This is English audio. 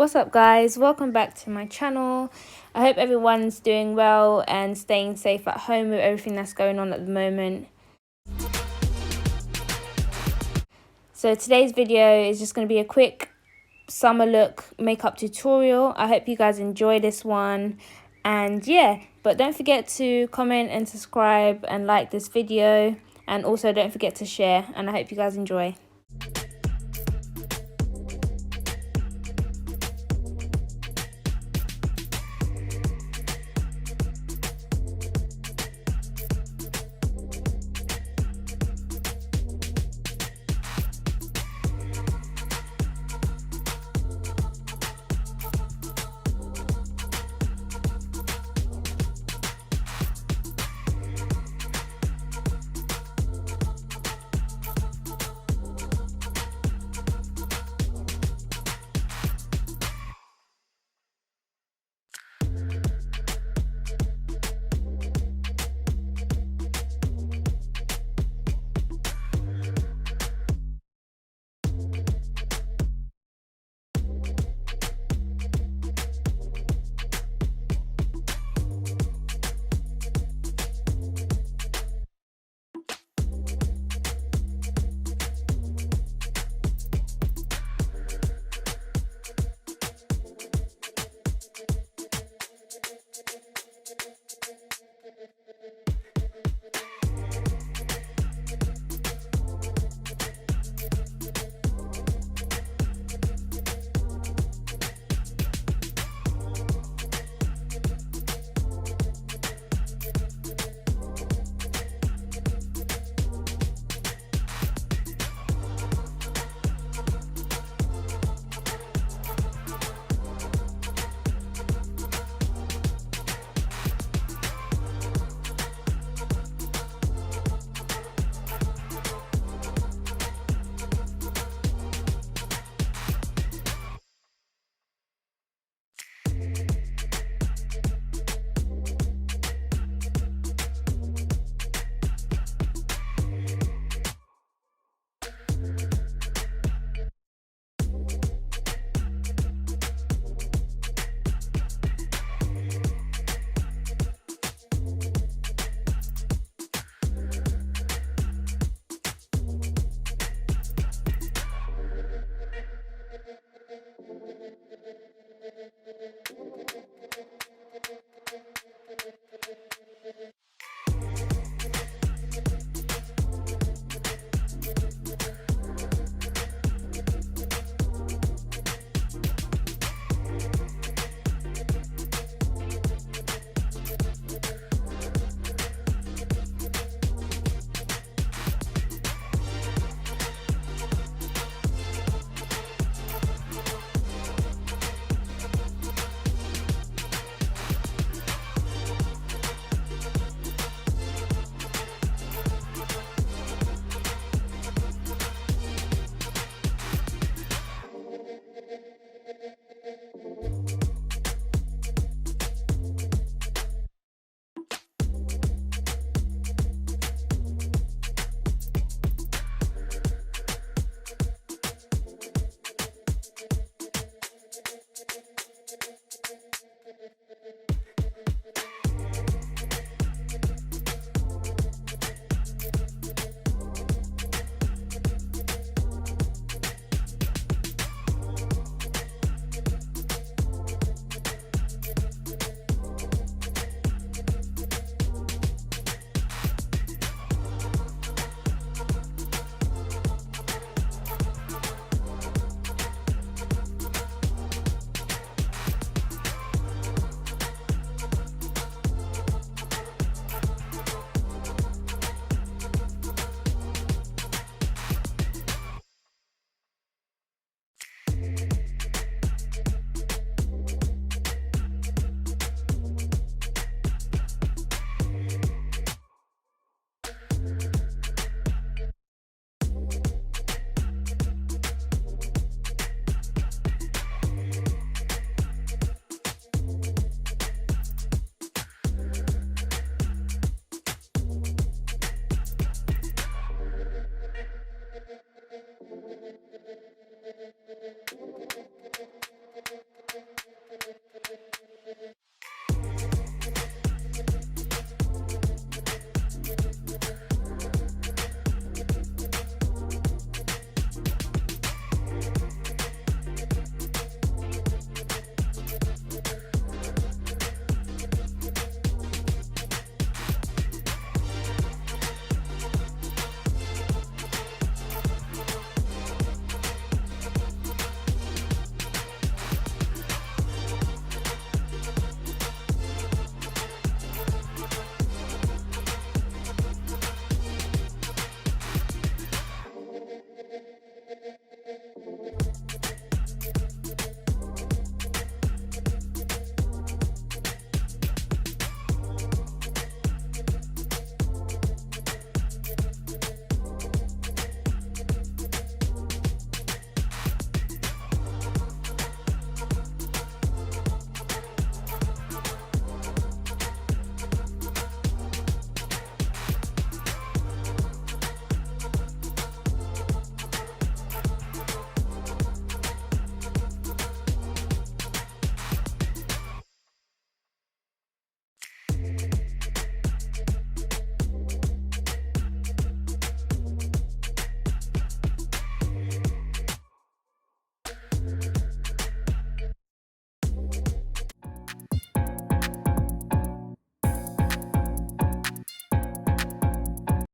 What's up guys, welcome back to my channel. I hope everyone's doing well and staying safe at home with everything that's going on at the moment. So today's video is just going to be a quick summer look makeup tutorial. I hope you guys enjoy this one, and yeah, but don't forget to comment and subscribe and like this video, and also don't forget to share, and I hope you guys enjoy.